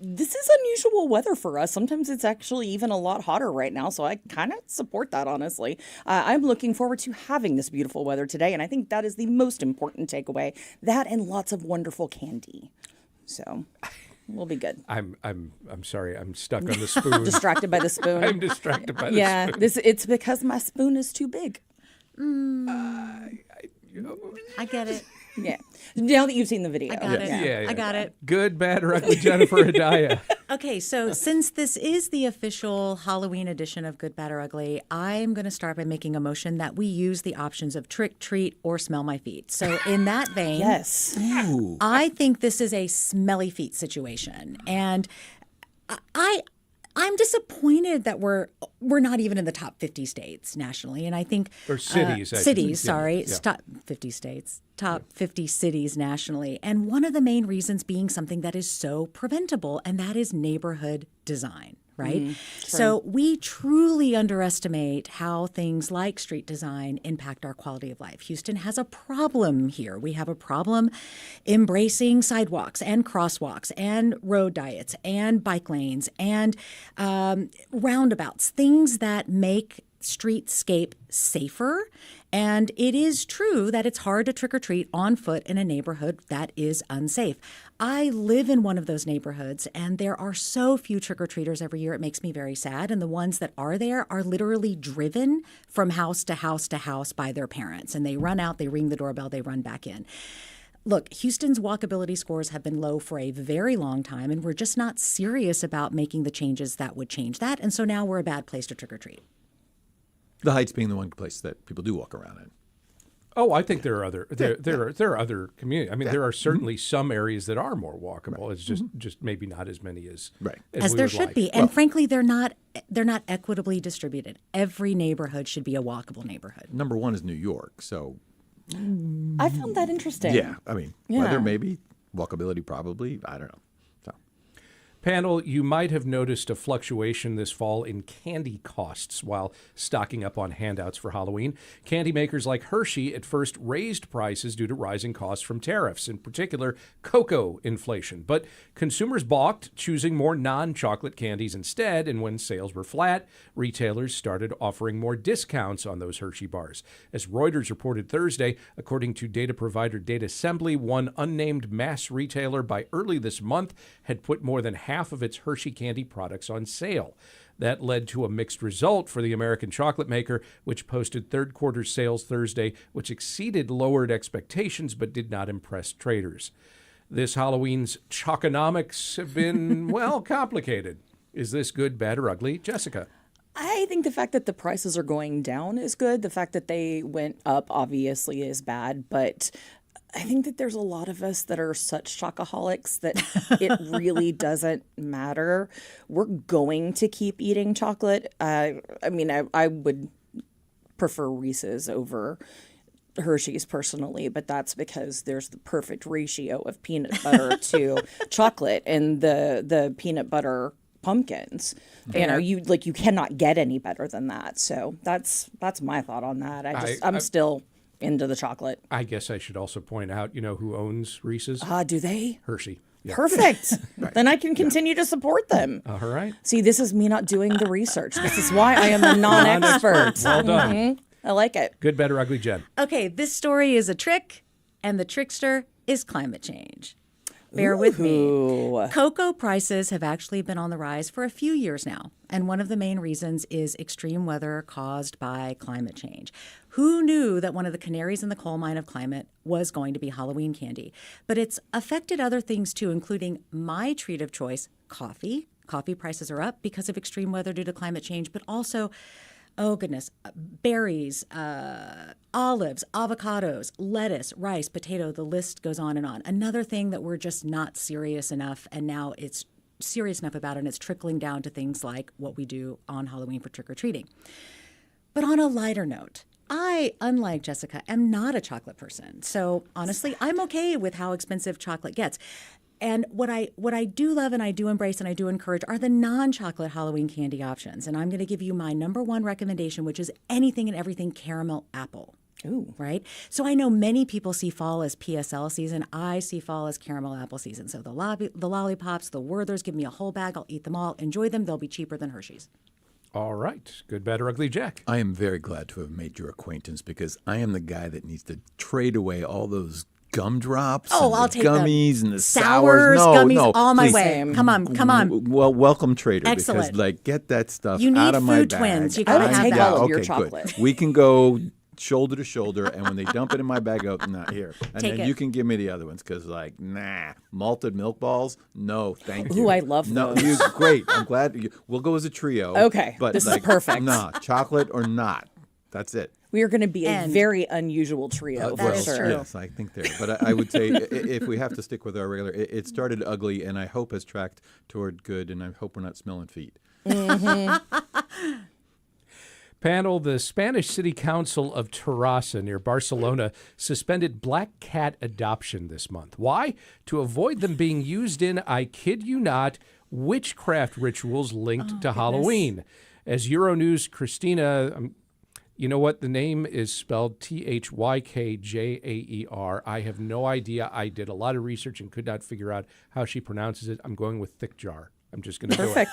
this is unusual weather for us. Sometimes it's actually even a lot hotter right now, so I kind of support that, honestly. I'm looking forward to having this beautiful weather today, and I think that is the most important takeaway. That and lots of wonderful candy. So we'll be good. I'm sorry. I'm stuck on the spoon. Distracted by the spoon. I'm distracted by the spoon. Yeah, it's because my spoon is too big. I get it. Yeah. Now that you've seen the video. I got it. Yeah. I got it. Good, bad, or ugly, Jennifer Hadayia. Okay, so since this is the official Halloween edition of Good, Bad, or Ugly, I'm going to start by making a motion that we use the options of trick, treat, or smell my feet. So in that vein, yes, I think this is a smelly feet situation. And I'm disappointed that we're not even in the top 50 states nationally, and I think or cities. Top 50 states, top 50 cities nationally, and one of the main reasons being something that is so preventable, and that is neighborhood design. Right? So we truly underestimate how things like street design impact our quality of life. Houston has a problem here. We have a problem embracing sidewalks and crosswalks and road diets and bike lanes and roundabouts, things that make streetscape safer. And it is true that it's hard to trick or treat on foot in a neighborhood that is unsafe. I live in one of those neighborhoods, and there are so few trick-or-treaters every year. It makes me very sad. And the ones that are there are literally driven from house to house to house by their parents. And they run out, they ring the doorbell, they run back in. Look, Houston's walkability scores have been low for a very long time, and we're just not serious about making the changes that would change that. And so now we're a bad place to trick-or-treat. The Heights being the one place that people do walk around in. Oh, I think there are other there are other communities. I mean, there are certainly some areas that are more walkable. It's just maybe not as many as there should be. And frankly, they're not equitably distributed. Every neighborhood should be a walkable neighborhood. Number one is New York, so I found that interesting. Yeah, I mean, weather maybe, walkability probably. I don't know. Panel, you might have noticed a fluctuation this fall in candy costs while stocking up on handouts for Halloween. Candy makers like Hershey at first raised prices due to rising costs from tariffs, in particular cocoa inflation. But consumers balked, choosing more non-chocolate candies instead, and when sales were flat, retailers started offering more discounts on those Hershey bars. As Reuters reported Thursday, according to data provider Data Assembly, one unnamed mass retailer by early this month had put more than half of its Hershey candy products on sale. That led to a mixed result for the American chocolate maker, which posted third quarter sales Thursday, which exceeded lowered expectations but did not impress traders. This Halloween's choconomics have been, complicated. Is this good, bad, or ugly? Jessica? I think the fact that the prices are going down is good. The fact that they went up obviously is bad, but I think that there's a lot of us that are such chocoholics that it really doesn't matter. We're going to keep eating chocolate. I would prefer Reese's over Hershey's personally, but that's because there's the perfect ratio of peanut butter to chocolate and the peanut butter pumpkins. Yeah. You cannot get any better than that. So that's my thought on that. I'm still into the chocolate. I guess I should also point out, who owns Reese's? Do they? Hershey. Yeah. Perfect. Then I can continue to support them. All right. See, this is me not doing the research. This is why I am a non-expert. Well done. Mm-hmm. I like it. Good, better, ugly, Jen. Okay, this story is a trick, and the trickster is climate change. Bear with me. Cocoa prices have actually been on the rise for a few years now. And one of the main reasons is extreme weather caused by climate change. Who knew that one of the canaries in the coal mine of climate was going to be Halloween candy? But it's affected other things too, including my treat of choice, coffee. Coffee prices are up because of extreme weather due to climate change, but also, oh goodness, berries, olives, avocados, lettuce, rice, potato, the list goes on and on. Another thing that we're just not serious enough, and now it's serious enough about, and it's trickling down to things like what we do on Halloween for trick-or-treating. But on a lighter note, I, unlike Jessica, am not a chocolate person. So honestly, I'm okay with how expensive chocolate gets. And what I do love and I do embrace and I do encourage are the non-chocolate Halloween candy options. And I'm going to give you my number one recommendation, which is anything and everything caramel apple. Ooh. Right? So I know many people see fall as PSL season. I see fall as caramel apple season. So the lollipops, the Werthers, give me a whole bag. I'll eat them all. Enjoy them. They'll be cheaper than Hershey's. All right. Good, bad, or ugly, Jack. I am very glad to have made your acquaintance because I am the guy that needs to trade away all those gumdrops. I'll take gummies them. And the sours. Gummies, all my please. way. Come on. Well, welcome, trader. Excellent. Because get that stuff you out of my bag. You need food twins. You gotta have take that. all of your chocolate. Good. We can go shoulder to shoulder, and when they dump it in my bag, not here. And Take then it. you can give me the other ones because, malted milk balls. No, thank you. Ooh, I love those. No, great. I'm glad. We'll go as a trio. Okay, but this is perfect. Nah, chocolate or not. That's it. We are going to be a very unusual trio, for sure. Yes, I think there. But I would say if we have to stick with our regular, it started ugly, and I hope has tracked toward good, and I hope we're not smelling feet. Mm-hmm. Panel, the Spanish City Council of Terrassa near Barcelona suspended black cat adoption this month. Why? To avoid them being used in, I kid you not, witchcraft rituals linked to Halloween. As Euronews' Christina, you know what? The name is spelled Thykjaer. I have no idea. I did a lot of research and could not figure out how she pronounces it. I'm going with thick jar. I'm just going to do it. Perfect.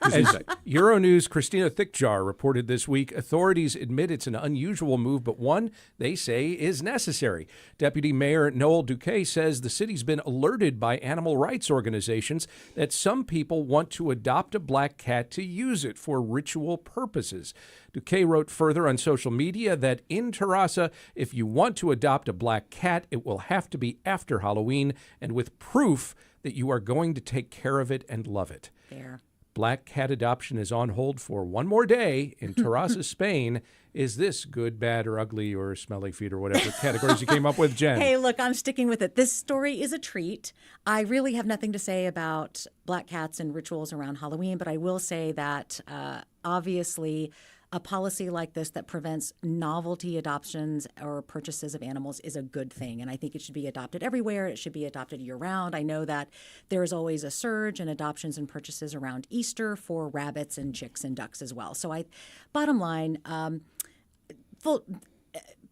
As Euronews' Christina Thickjar reported this week, authorities admit it's an unusual move, but one they say is necessary. Deputy Mayor Noel Duque says the city's been alerted by animal rights organizations that some people want to adopt a black cat to use it for ritual purposes. Duque wrote further on social media that in Terrassa, if you want to adopt a black cat, it will have to be after Halloween and with proof that you are going to take care of it and love it. There. Black cat adoption is on hold for one more day in Terrassa, Spain. Is this good, bad, or ugly, or smelly feet, or whatever categories you came up with, Jen? Hey, look, I'm sticking with it. This story is a treat. I really have nothing to say about black cats and rituals around Halloween, but I will say that obviously a policy like this that prevents novelty adoptions or purchases of animals is a good thing. And I think it should be adopted everywhere. It should be adopted year-round. I know that there is always a surge in adoptions and purchases around Easter for rabbits and chicks and ducks as well. So bottom line,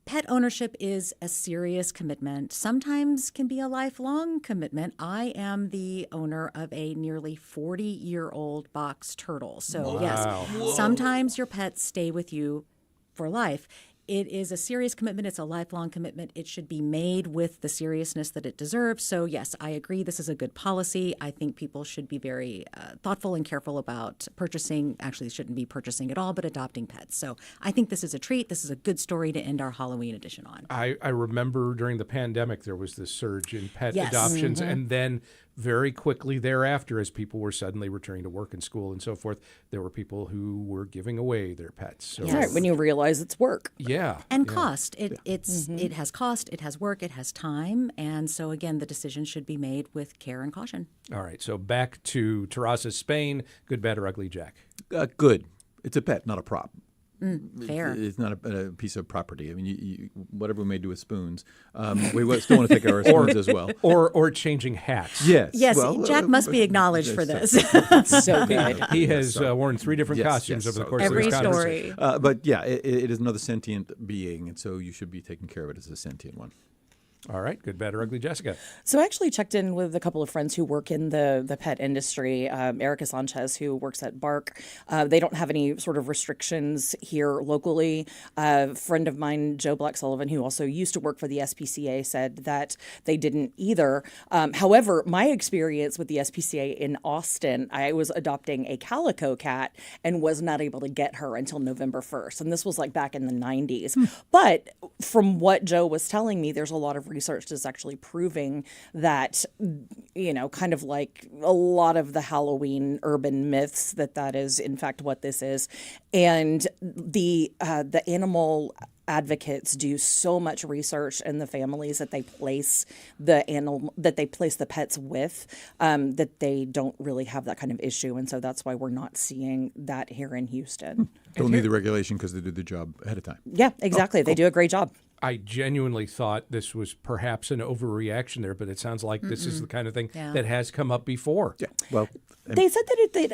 pet ownership is a serious commitment, sometimes can be a lifelong commitment. I am the owner of a nearly 40-year-old box turtle. So yes, sometimes your pets stay with you for life. It is a serious commitment. It's a lifelong commitment. It should be made with the seriousness that it deserves. So yes, I agree. This is a good policy. I think people should be very thoughtful and careful about purchasing. Actually, shouldn't be purchasing at all, but adopting pets. So I think this is a treat. This is a good story to end our Halloween edition on. I remember during the pandemic, there was this surge in pet Yes. adoptions. Mm-hmm. And then very quickly thereafter, as people were suddenly returning to work and school and so forth, there were people who were giving away their pets. So, Right, when you realize it's work. Yeah. And yeah. cost. It has cost, it has work, it has time. And so, again, the decision should be made with care and caution. All right. So back to Terrassa, Spain. Good, bad, or ugly, Jack? Good. It's a pet, not a prop. Fair. It's not a piece of property. I mean, whatever we may do with spoons, we still want to take our spoons as well. Or changing hats. Yes. Yes, well, Jack must be acknowledged for this. So good. He has worn 3 different costumes over the course Every of this story. conversation. But yeah, it is another sentient being, and so you should be taking care of it as a sentient one. All right, good, bad, or ugly, Jessica. So I actually checked in with a couple of friends who work in the pet industry. Erica Sanchez, who works at Bark. They don't have any sort of restrictions here locally. A friend of mine, Joe Black Sullivan, who also used to work for the SPCA, said that they didn't either. However, my experience with the SPCA in Austin, I was adopting a calico cat and was not able to get her until November 1st. And this was like back in the 90s. But from what Joe was telling me, there's a lot of research that's actually proving that, kind of like a lot of the Halloween urban myths, that is in fact what this is. And the animal advocates do so much research in the families that they place the pets with, that they don't really have that kind of issue. And so that's why we're not seeing that here in Houston. They'll need the regulation because they did the job ahead of time. Yeah, exactly. They do a great job. I genuinely thought this was perhaps an overreaction there, but it sounds like this is the kind of thing that has come up before. Yeah. Well, they said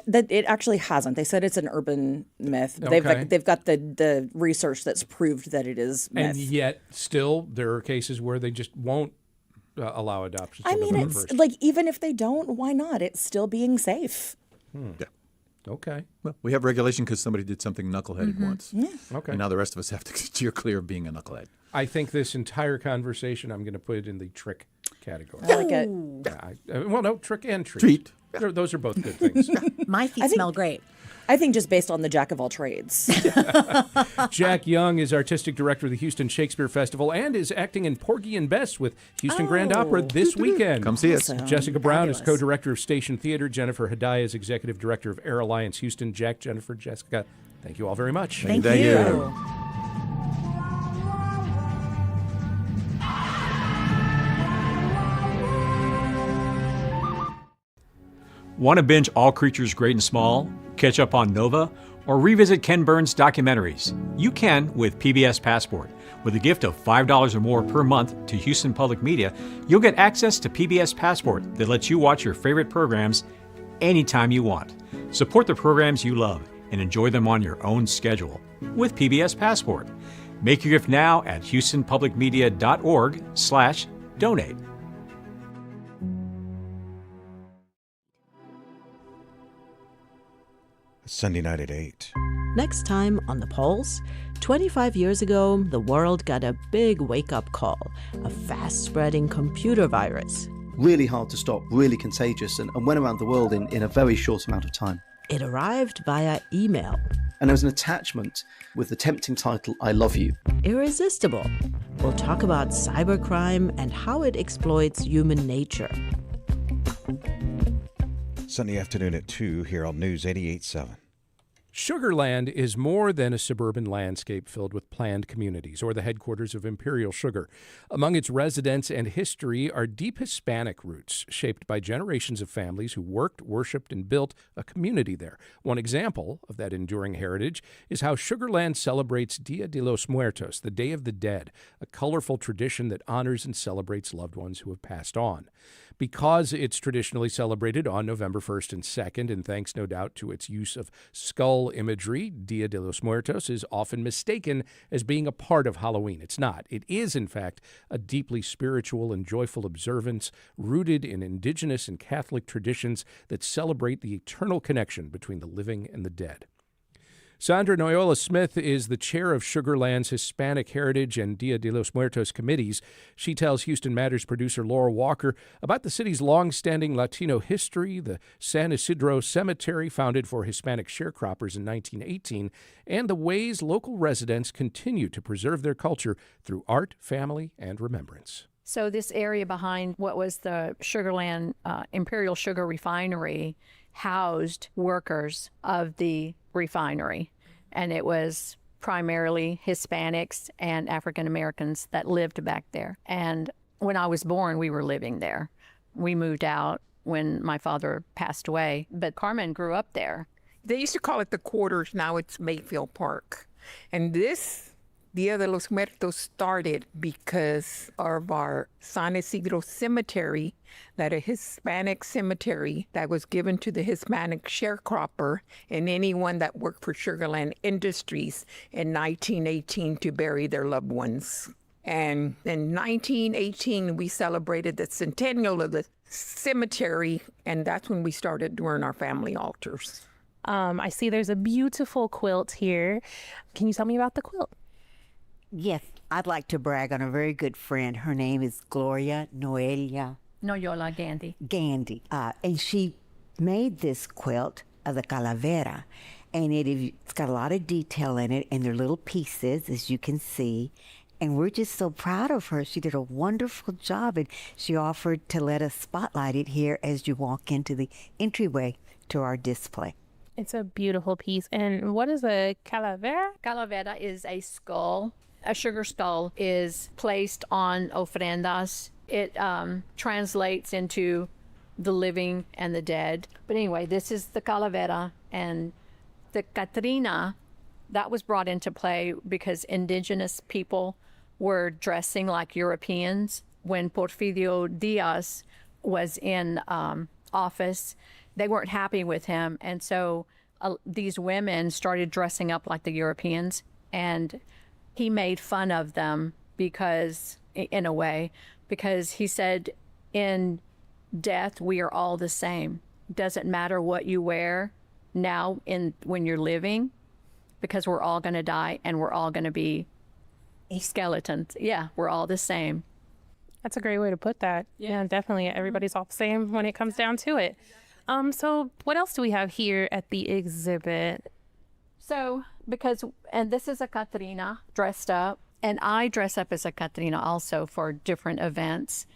that it actually hasn't. They said it's an urban myth. Okay. They've got the research that's proved that it is myth. And yet, still, there are cases where they just won't allow adoptions. I mean, it's like, even if they don't, why not? It's still being safe. Yeah. Okay. Well, we have regulation because somebody did something knuckleheaded once. Yeah. Okay. And now the rest of us have to steer clear of being a knucklehead. I think this entire conversation, I'm going to put it in the trick category. I like it. Well, no, trick and treat. Treat. Those are both good things. My feet smell great. I think just based on the jack of all trades. Jack Young is artistic director of the Houston Shakespeare Festival and is acting in Porgy and Bess with Houston Grand Opera this weekend. Come see us. Jessica Brown is co-director of Station Theater. Jennifer Hadayia is executive director of Air Alliance Houston. Jack, Jennifer, Jessica, thank you all very much. Thank you. Want to binge All Creatures Great and Small, catch up on Nova, or revisit Ken Burns' documentaries? You can with PBS Passport. With a gift of $5 or more per month to Houston Public Media, you'll get access to PBS Passport that lets you watch your favorite programs anytime you want. Support the programs you love and enjoy them on your own schedule with PBS Passport. Make your gift now at houstonpublicmedia.org/donate. Sunday night at 8. Next time on The Pulse, 25 years ago, the world got a big wake-up call, a fast-spreading computer virus. Really hard to stop, really contagious, and went around the world in a very short amount of time. It arrived via email. And there was an attachment with the tempting title, I Love You. Irresistible. We'll talk about cybercrime and how it exploits human nature. Sunday afternoon at 2 here on News 88.7. Sugarland is more than a suburban landscape filled with planned communities or the headquarters of Imperial Sugar. Among its residents and history are deep Hispanic roots, shaped by generations of families who worked, worshipped, and built a community there. One example of that enduring heritage is how Sugarland celebrates Dia de los Muertos, the Day of the Dead, a colorful tradition that honors and celebrates loved ones who have passed on. Because it's traditionally celebrated on November 1st and 2nd, and thanks no doubt to its use of skull imagery, Dia de los Muertos is often mistaken as being a part of Halloween. It's not. It is, in fact, a deeply spiritual and joyful observance rooted in indigenous and Catholic traditions that celebrate the eternal connection between the living and the dead. Sandra Noyola Smith is the chair of Sugarland's Hispanic Heritage and Dia de los Muertos committees. She tells Houston Matters producer Laura Walker about the city's long-standing Latino history, the San Isidro Cemetery founded for Hispanic sharecroppers in 1918, and the ways local residents continue to preserve their culture through art, family, and remembrance. So this area behind what was the Sugarland Imperial Sugar Refinery housed workers of the refinery, and it was primarily Hispanics and African Americans that lived back there. And when I was born, we were living there. We moved out when my father passed away, but Carmen grew up there. They used to call it the quarters, now it's Mayfield Park. And this Dia de los Muertos started because of our San Isidro Cemetery, that a Hispanic cemetery that was given to the Hispanic sharecropper and anyone that worked for Sugarland Industries in 1918 to bury their loved ones. And in 1918, we celebrated the centennial of the cemetery, and that's when we started doing our family altars. I see there's a beautiful quilt here. Can you tell me about the quilt? Yes, I'd like to brag on a very good friend. Her name is Gloria Noyola Gandhi. And she made this quilt of the calavera, and it's got a lot of detail in it, and they're little pieces, as you can see. And we're just so proud of her. She did a wonderful job, and she offered to let us spotlight it here as you walk into the entryway to our display. It's a beautiful piece. And what is a calavera? Calavera is a skull. A sugar skull is placed on ofrendas. It translates into the living and the dead. But anyway, this is the calavera. And the Catrina, that was brought into play because indigenous people were dressing like Europeans. When Porfirio Diaz was in office, they weren't happy with him. And so these women started dressing up like the Europeans. And he made fun of them because, in a way, because he said, in death, we are all the same. Doesn't matter what you wear now when you're living, because we're all going to die and we're all going to be skeletons. Yeah, we're all the same. That's a great way to put that. Yeah, definitely. Everybody's all the same when it comes down to it. So what else do we have here at the exhibit? So, and this is a Catrina dressed up, and I dress up as a Catrina also for different events.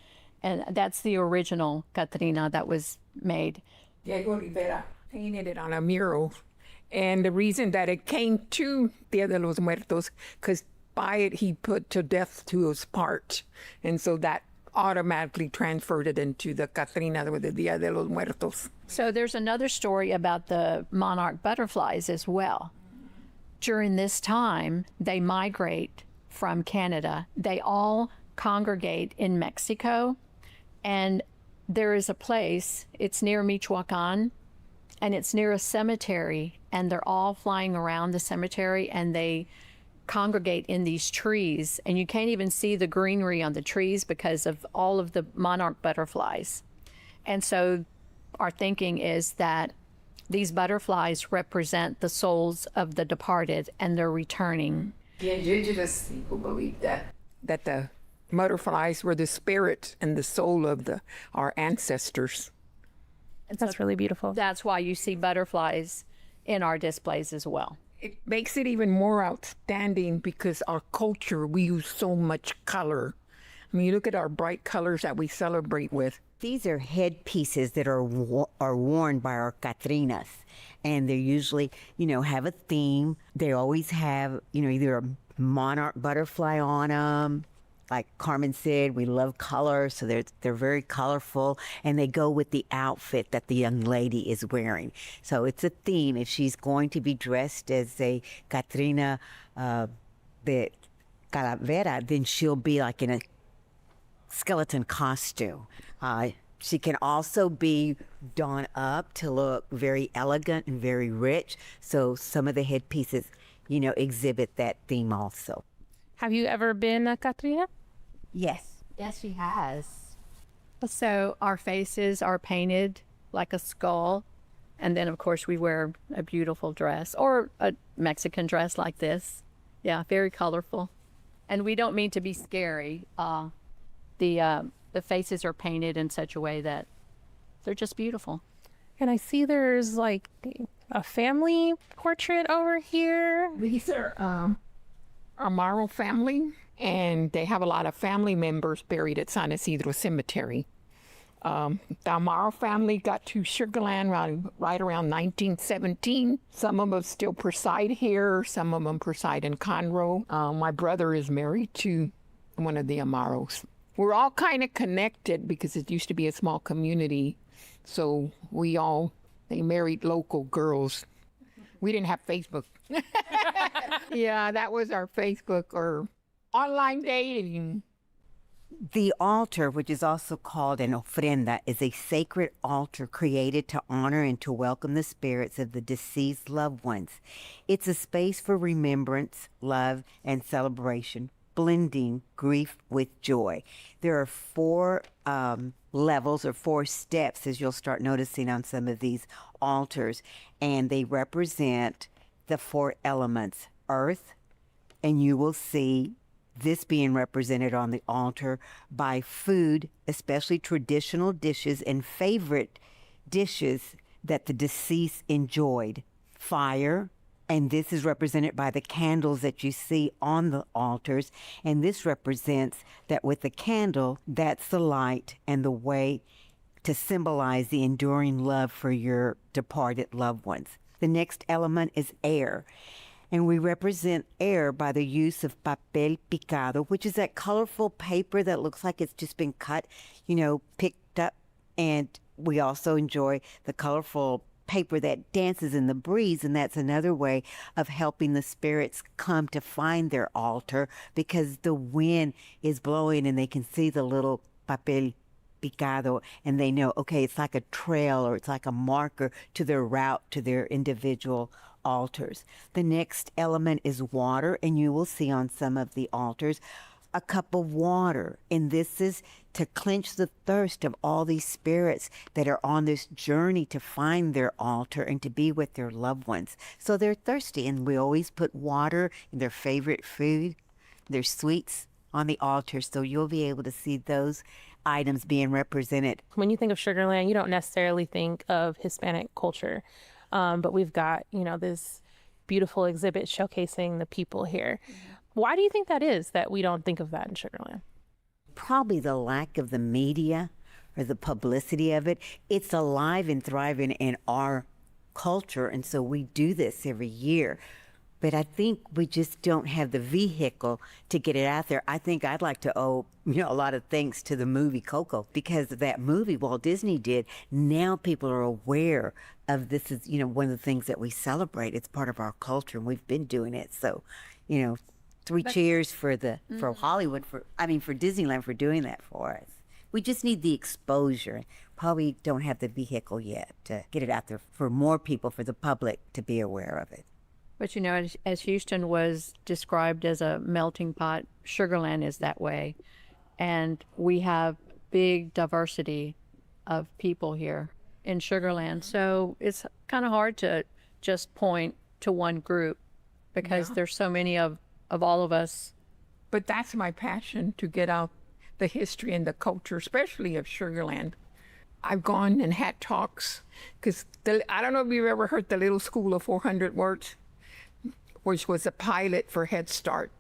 And that's the original Catrina that was made. Diego Rivera painted it on a mural. And the reason that it came to Dia de los Muertos, because by it he put to death to his part. And so that automatically transferred it into the Catrina with the Dia de los Muertos. So there's another story about the monarch butterflies as well. During this time, they migrate from Canada. They all congregate in Mexico. And there is a place, it's near Michoacan, and it's near a cemetery, and they're all flying around the cemetery, and they congregate in these trees, and you can't even see the greenery on the trees because of all of the monarch butterflies. And so our thinking is that these butterflies represent the souls of the departed, and they're returning. The indigenous people believe that the butterflies were the spirit and the soul of our ancestors. That's really beautiful. That's why you see butterflies in our displays as well. It makes it even more outstanding because our culture, we use so much color. I mean, you look at our bright colors that we celebrate with. These are headpieces that are worn by our Catrinas, and they usually, have a theme. They always have, either a monarch butterfly on them. Like Carmen said, we love color, so they're very colorful, and they go with the outfit that the young lady is wearing. So it's a theme. If she's going to be dressed as a Catrina de Calavera, then she'll be like in a skeleton costume. She can also be done up to look very elegant and very rich. So some of the headpieces, exhibit that theme also. Have you ever been a Catrina? Yes. Yes, she has. So our faces are painted like a skull. And then, of course, we wear a beautiful dress or a Mexican dress like this. Yeah, very colorful. And we don't mean to be scary. The faces are painted in such a way that they're just beautiful. And I see there's like a family portrait over here. These are Amaro family, and they have a lot of family members buried at San Isidro Cemetery. The Amaro family got to Sugar Land right around 1917. Some of them still preside here. Some of them preside in Conroe. My brother is married to one of the Amaros. We're all kind of connected because it used to be a small community. So they married local girls. We didn't have Facebook. Yeah, that was our Facebook or online dating. The altar, which is also called an ofrenda, is a sacred altar created to honor and to welcome the spirits of the deceased loved ones. It's a space for remembrance, love, and celebration blending grief with joy. There are 4 levels or 4 steps, as you'll start noticing on some of these altars, and they represent the 4 elements: earth, and you will see this being represented on the altar by food, especially traditional dishes and favorite dishes that the deceased enjoyed. Fire, and this is represented by the candles that you see on the altars, and this represents that with the candle, that's the light and the way to symbolize the enduring love for your departed loved ones. The next element is air. And we represent air by the use of papel picado, which is that colorful paper that looks like it's just been cut, picked up. And we also enjoy the colorful paper that dances in the breeze, and that's another way of helping the spirits come to find their altar, because the wind is blowing and they can see the little papel picado, and they know, okay, it's like a trail or it's like a marker to their route to their individual altars. The next element is water, and you will see on some of the altars a cup of water, and this is to quench the thirst of all these spirits that are on this journey to find their altar and to be with their loved ones. So they're thirsty, and we always put water and their favorite food, their sweets on the altar, so you'll be able to see those items being represented. When you think of Sugar Land, you don't necessarily think of Hispanic culture. But we've got, this beautiful exhibit showcasing the people here. Why do you think that is, that we don't think of that in Sugar Land? Probably the lack of the media or the publicity of it. It's alive and thriving in our culture, and so we do this every year. But I think we just don't have the vehicle to get it out there. I think I'd like to owe, a lot of thanks to the movie Coco, because of that movie Walt Disney did. Now people are aware of this is, one of the things that we celebrate. It's part of our culture, and we've been doing it. So, 3 cheers for for Hollywood, for Disneyland for doing that for us. We just need the exposure. Probably don't have the vehicle yet to get it out there for more people, for the public to be aware of it. But as Houston was described as a melting pot, Sugar Land is that way. And we have big diversity of people here in Sugar Land. So it's kind of hard to just point to one group, because there's so many of all of us. But that's my passion, to get out the history and the culture, especially of Sugar Land. I've gone and had talks, because I don't know if you've ever heard the Little School of 400 Words, which was a pilot for Head Start.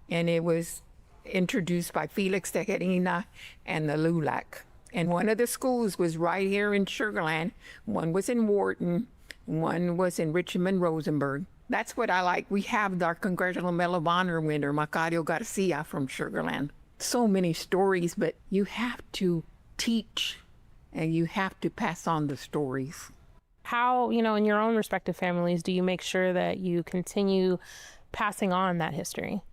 And it was introduced by Felix Tejerina and the LULAC. And one of the schools was right here in Sugar Land. One was in Wharton, one was in Richmond, Rosenberg. That's what I like. We have our Congressional Medal of Honor winner, Macario Garcia, from Sugar Land. So many stories, but you have to teach and you have to pass on the stories. How, in your own respective families, do you make sure that you continue passing on that history?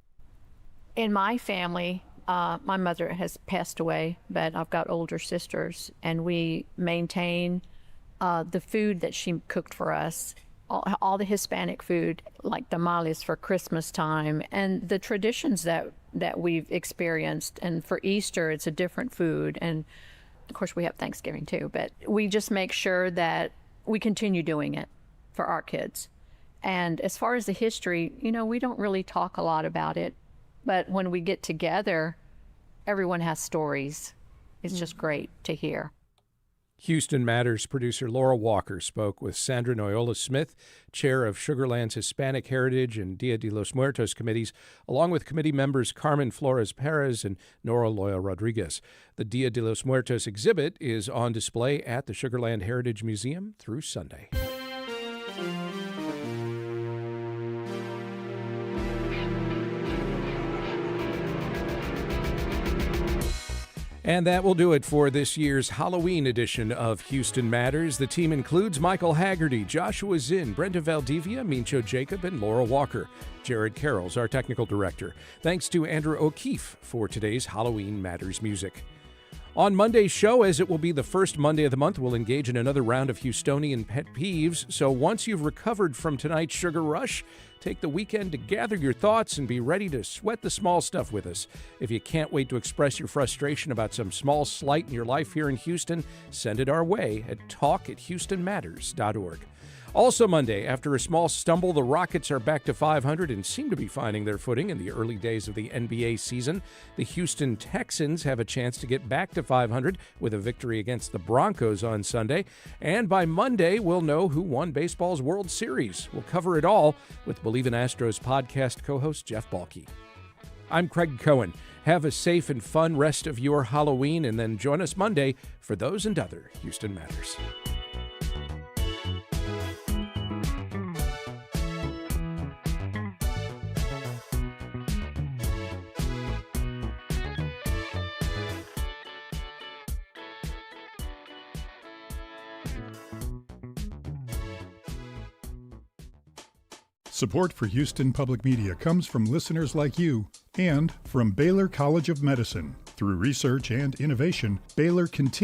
In my family, my mother has passed away, but I've got older sisters, and we maintain the food that she cooked for us, all the Hispanic food, like tamales for Christmas time, and the traditions that we've experienced. And for Easter, it's a different food. And of course, we have Thanksgiving too, but we just make sure that we continue doing it for our kids. And as far as the history, we don't really talk a lot about it, but when we get together, everyone has stories. It's just great to hear. Houston Matters producer Laura Walker spoke with Sandra Noyola-Smith, chair of Sugar Land's Hispanic Heritage and Dia de los Muertos committees, along with committee members Carmen Flores-Perez and Nora Loya Rodriguez. The Dia de los Muertos exhibit is on display at the Sugar Land Heritage Museum through Sunday. And that will do it for this year's Halloween edition of Houston Matters. The team includes Michael Haggerty, Joshua Zinn, Brenda Valdivia, Mincho Jacob, and Laura Walker. Jared Carroll's our technical director. Thanks to Andrew O'Keefe for today's Halloween Matters music. On Monday's show, as it will be the first Monday of the month, we'll engage in another round of Houstonian pet peeves. So once you've recovered from tonight's sugar rush, Take the weekend to gather your thoughts and be ready to sweat the small stuff with us. If you can't wait to express your frustration about some small slight in your life here in Houston, send it our way at talk@houstonmatters.org. Also Monday, after a small stumble, the Rockets are back to 500 and seem to be finding their footing in the early days of the NBA season. The Houston Texans have a chance to get back to 500 with a victory against the Broncos on Sunday. And by Monday, we'll know who won baseball's World Series. We'll cover it all with Believe in Astros podcast co-host Jeff Balke. I'm Craig Cohen. Have a safe and fun rest of your Halloween, and then join us Monday for those and other Houston Matters. Support for Houston Public Media comes from listeners like you and from Baylor College of Medicine. Through research and innovation, Baylor continues